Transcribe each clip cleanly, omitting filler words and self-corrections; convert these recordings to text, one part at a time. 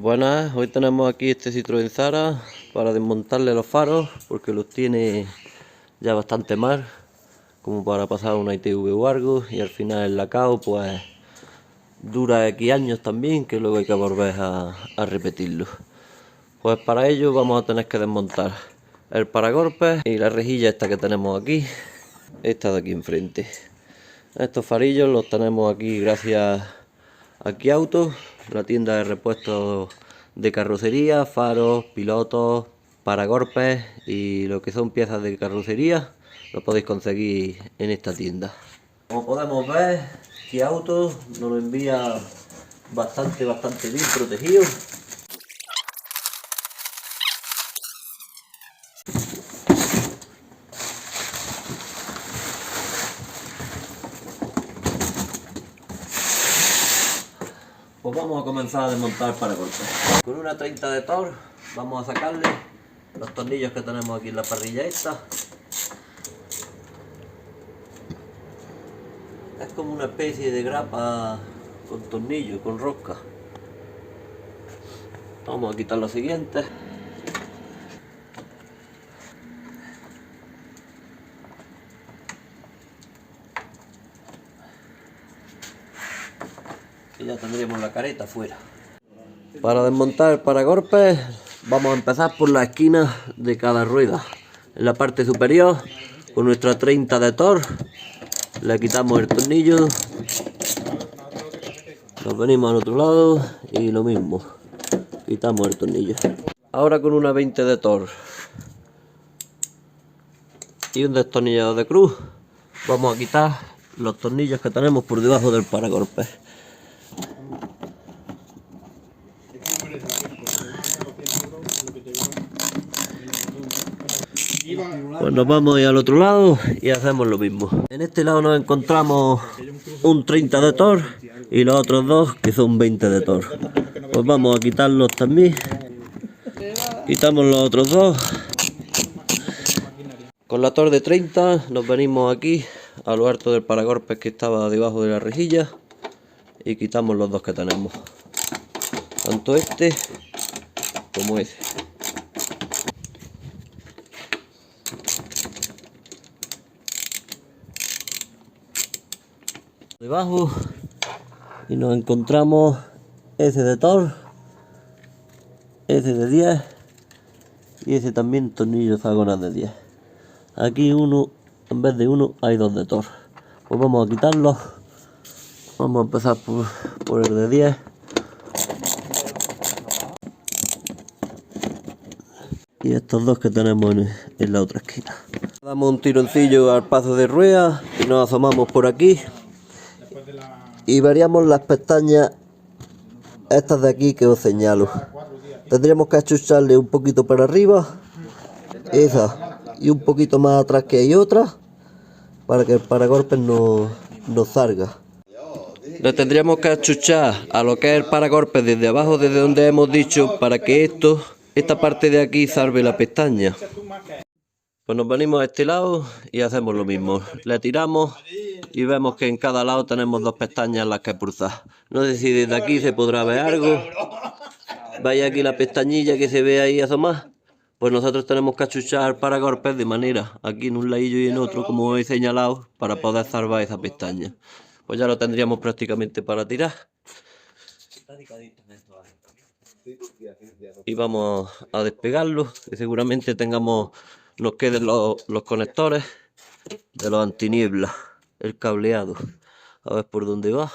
Buenas, hoy tenemos aquí este Citroën Zara para desmontarle los faros porque los tiene ya bastante mal, como para pasar una ITV o algo, y al final el lacao pues dura X años también, que luego hay que volver a repetirlo. Pues para ello vamos a tener que desmontar el paragolpes y la rejilla esta que tenemos aquí, esta de aquí enfrente. Estos farillos los tenemos aquí gracias a Kiauto, la tienda de repuestos de carrocería, faros, pilotos, paragolpes y lo que son piezas de carrocería, lo podéis conseguir en esta tienda. Como podemos ver, Kiauto nos lo envía bastante bien protegido. Pues vamos a comenzar a desmontar el paragolpes. Con una 30 de Thor vamos a sacarle los tornillos que tenemos aquí en la parrilla esta. Es como una especie de grapa con tornillos, con rosca. Vamos a quitar los siguientes. Y ya tendríamos la careta fuera. Para desmontar el paragolpes vamos a empezar por la esquina de cada rueda. En la parte superior, con nuestra 30 de Thor, le quitamos el tornillo, nos venimos al otro lado y lo mismo, quitamos el tornillo. Ahora con una 20 de Thor y un destornillador de cruz vamos a quitar los tornillos que tenemos por debajo del paragolpes. Pues nos vamos a ir al otro lado y hacemos lo mismo. En este lado nos encontramos un 30 de Thor y los otros dos que son 20 de Thor. Pues vamos a quitarlos también. Quitamos los otros dos. Con la Thor de 30 nos venimos aquí a lo alto del paragolpes que estaba debajo de la rejilla y quitamos los dos que tenemos. Tanto este como ese. Debajo y nos encontramos ese de Thor, ese de 10 y ese también tornillo hexagonal de 10. Aquí uno, en vez de uno hay dos de Thor. Pues vamos a quitarlos. Vamos a empezar por el de 10. Y estos dos que tenemos en la otra esquina. Damos un tironcillo al paso de rueda y nos asomamos por aquí. Y veríamos las pestañas estas de aquí que os señalo. Tendríamos que achucharle un poquito para arriba, esa, y un poquito más atrás que hay otra, para que el paragolpes no salga. Le tendríamos que achuchar a lo que es el paragolpes desde abajo, desde donde hemos dicho, para que esta parte de aquí salve la pestaña. Pues nos venimos a este lado y hacemos lo mismo. Le tiramos y vemos que en cada lado tenemos dos pestañas en las que pulsar. No sé si desde aquí se podrá ver algo. Vaya aquí la pestañilla que se ve ahí asomar. Pues nosotros tenemos que achuchar el paragolpes de manera, aquí en un ladillo y en otro, como he señalado, para poder salvar esa pestaña. Pues ya lo tendríamos prácticamente para tirar. Y vamos a despegarlo, que seguramente nos queden los conectores de los antinieblas, el cableado. A ver por dónde va.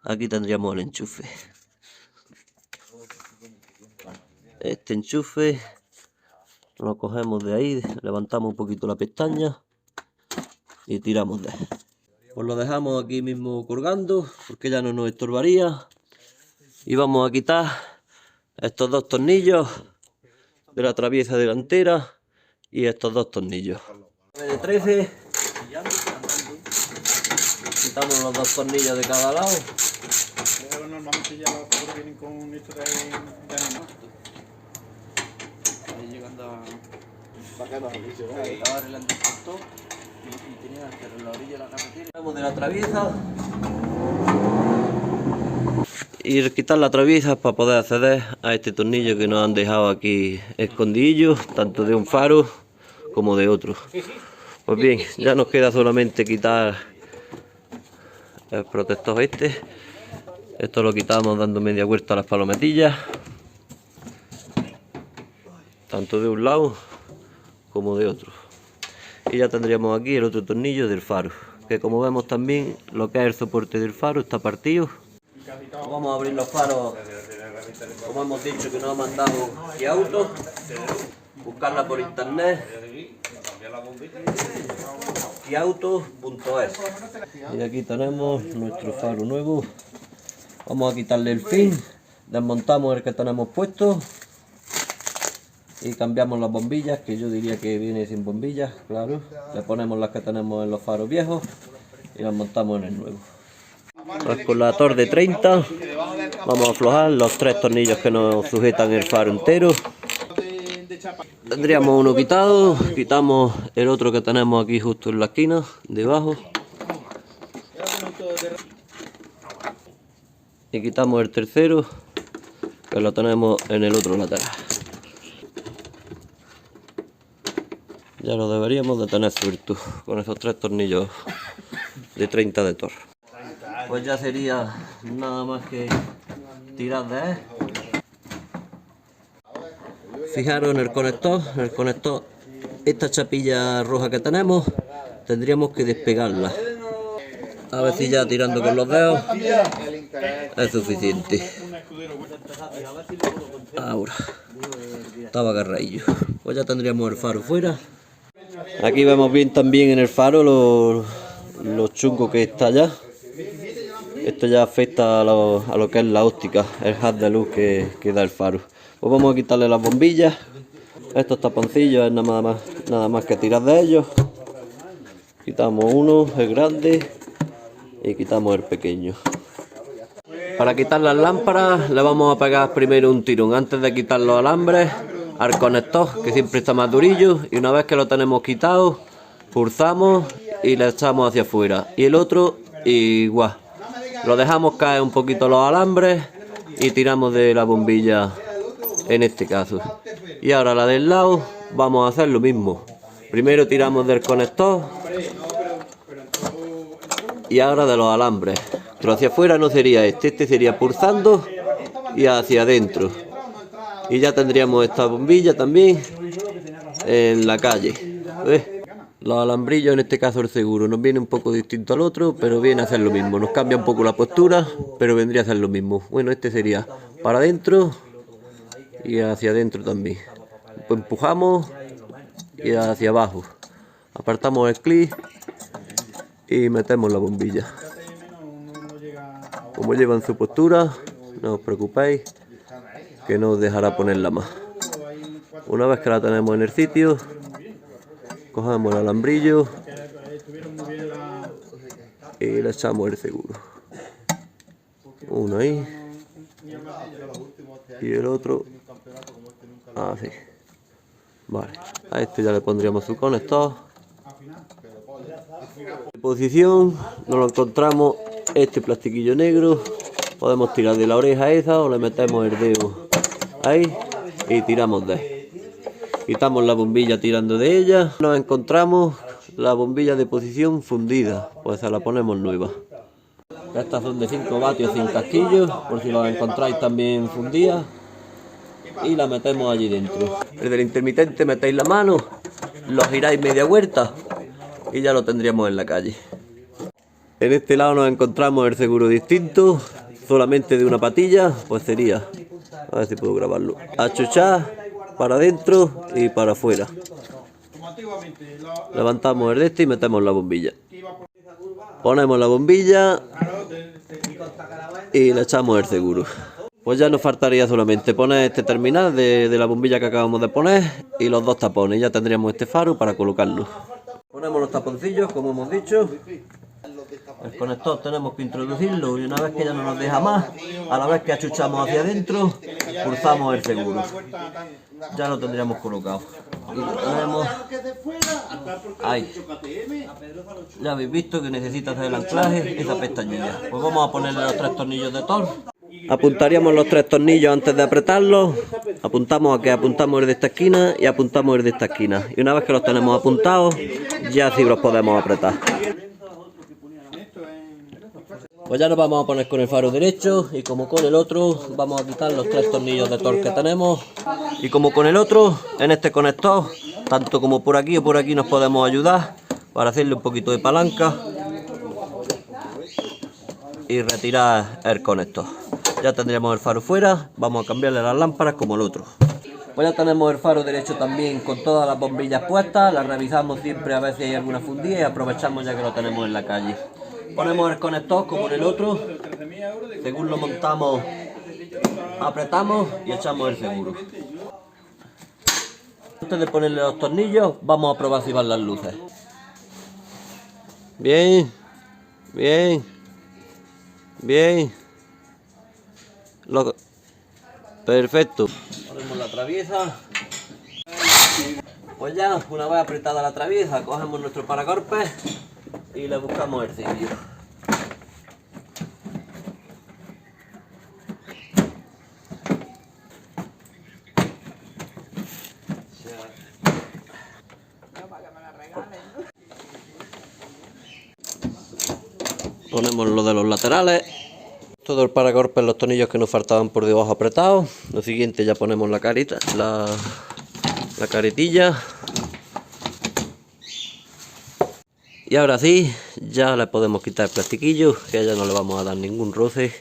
Aquí tendríamos el enchufe. Este enchufe lo cogemos de ahí, levantamos un poquito la pestaña y tiramos de él. Pues lo dejamos aquí mismo colgando porque ya no nos estorbaría. Y vamos a quitar estos dos tornillos de la traviesa delantera y estos dos tornillos. De 13. Quitamos los dos tornillos de cada lado. Normalmente ya los seguros vienen con esto de animal. Ahí llegando a... Estaba arreglando el portón y tenía que arreglar la orilla de la carretera. Vamos de la traviesa. y quitar la traviesa para poder acceder a este tornillo que nos han dejado aquí escondidillo, tanto de un faro como de otro. Pues bien, ya nos queda solamente quitar el protector este. Esto lo quitamos dando media vuelta a las palometillas, tanto de un lado como de otro. Y ya tendríamos aquí el otro tornillo del faro, que como vemos también lo que es el soporte del faro está partido. Vamos a abrir los faros, como hemos dicho que nos ha mandado Kiauto, buscarla por internet, kiauto.es. Y aquí tenemos nuestro faro nuevo. Vamos a quitarle el fin, desmontamos el que tenemos puesto y cambiamos las bombillas, que yo diría que viene sin bombillas, claro. Le ponemos las que tenemos en los faros viejos y las montamos en el nuevo. Pues con la Tor de 30 vamos a aflojar los 3 tornillos que nos sujetan el faro entero. Tendríamos uno quitado, quitamos el otro que tenemos aquí justo en la esquina, debajo. Y quitamos el tercero, que lo tenemos en el otro lateral. Ya lo deberíamos de tener suelto con esos 3 tornillos de 30 de Tor. Pues ya sería nada más que tirar de él. Fijaros en el conector, esta chapilla roja que tenemos, tendríamos que despegarla. A ver si ya tirando con los dedos es suficiente. Ahora, estaba agarradillo. Pues ya tendríamos el faro fuera. Aquí vemos bien también en el faro lo chungo que está ya. Esto ya afecta a lo que es la óptica, el haz de luz que da el faro. Pues vamos a quitarle las bombillas. Estos taponcillos es nada más que tirar de ellos. Quitamos uno, el grande, y quitamos el pequeño. Para quitar las lámparas le vamos a pegar primero un tirón antes de quitar los alambres al conector, que siempre está más durillo, y una vez que lo tenemos quitado pulsamos y le echamos hacia afuera, y el otro igual, lo dejamos caer un poquito los alambres y tiramos de la bombilla en este caso. Y ahora la del lado vamos a hacer lo mismo, primero tiramos del conector y ahora de los alambres, pero hacia afuera no sería este sería pulsando y hacia adentro. Y ya tendríamos esta bombilla también en la calle. ¿Ves? Los alambrillos, en este caso el seguro, nos viene un poco distinto al otro, pero viene a hacer lo mismo. Nos cambia un poco la postura, pero vendría a ser lo mismo. Bueno, este sería para adentro y hacia adentro también. Pues empujamos y hacia abajo. Apartamos el clic y metemos la bombilla. Como lleva en su postura, no os preocupéis, que no os dejará ponerla más. Una vez que la tenemos en el sitio, cogemos el alambrillo y le echamos el seguro. Uno ahí y el otro así. Vale, a este ya le pondríamos su conector. De posición nos lo encontramos este plastiquillo negro. Podemos tirar de la oreja esa o le metemos el dedo ahí y tiramos de él. Quitamos la bombilla tirando de ella. Nos encontramos la bombilla de posición fundida, pues se la ponemos nueva. Estas son de 5 vatios sin casquillos, por si las encontráis también fundidas. Y la metemos allí dentro. Desde el intermitente metéis la mano, lo giráis media vuelta y ya lo tendríamos en la calle. En este lado nos encontramos el seguro distinto, solamente de una patilla, pues sería, a ver si puedo grabarlo, achuchar para adentro y para afuera. Levantamos el de este y metemos la bombilla. Ponemos la bombilla y le echamos el seguro. Pues ya nos faltaría solamente poner este terminal de la bombilla que acabamos de poner y los 2 tapones. Ya tendríamos este faro para colocarlo. Ponemos los taponcillos, como hemos dicho. El conector tenemos que introducirlo y una vez que ya no nos deja más, a la vez que achuchamos hacia adentro, pulsamos el seguro. Ya lo tendríamos colocado. Y lo tenemos ahí. Ya habéis visto que necesita hacer el anclaje esa pestañilla. Pues vamos a ponerle los 3 tornillos de Tor apuntaríamos los 3 tornillos antes de apretarlos. Apuntamos el de esta esquina y apuntamos el de esta esquina. Y una vez que los tenemos apuntados, ya sí los podemos apretar. Pues ya nos vamos a poner con el faro derecho y como con el otro vamos a quitar los 3 tornillos de torque que tenemos. Y como con el otro, en este conector, tanto como por aquí o por aquí nos podemos ayudar para hacerle un poquito de palanca y retirar el conector. Ya tendríamos el faro fuera, vamos a cambiarle las lámparas como el otro. Pues ya tenemos el faro derecho también con todas las bombillas puestas, las revisamos siempre a ver si hay alguna fundida y aprovechamos ya que lo tenemos en la calle. Ponemos el conector como en el otro, según lo montamos, apretamos y echamos el seguro. Antes de ponerle los tornillos, vamos a probar si van las luces. Bien, bien, bien. Perfecto. Ponemos la traviesa. Pues ya, una vez apretada la traviesa, cogemos nuestro paragolpes y le buscamos el sitio. Ponemos lo de los laterales, todo el paragolpes, los tornillos que nos faltaban por debajo apretados. Lo siguiente, ya ponemos la carita, la caretilla. Y ahora sí, ya le podemos quitar el plastiquillo, que ya no le vamos a dar ningún roce.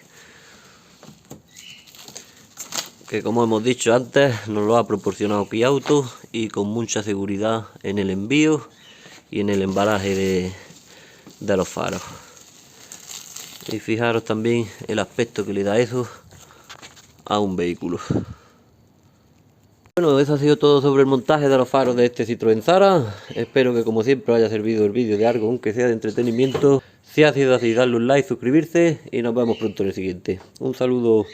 Que como hemos dicho antes, nos lo ha proporcionado Kia Auto y con mucha seguridad en el envío y en el embalaje de los faros. Y fijaros también el aspecto que le da eso a un vehículo. Bueno, eso ha sido todo sobre el montaje de los faros de este Citroën Zara. Espero que como siempre haya servido el vídeo de algo, aunque sea de entretenimiento. Si ha sido así, darle un like, suscribirse y nos vemos pronto en el siguiente. Un saludo.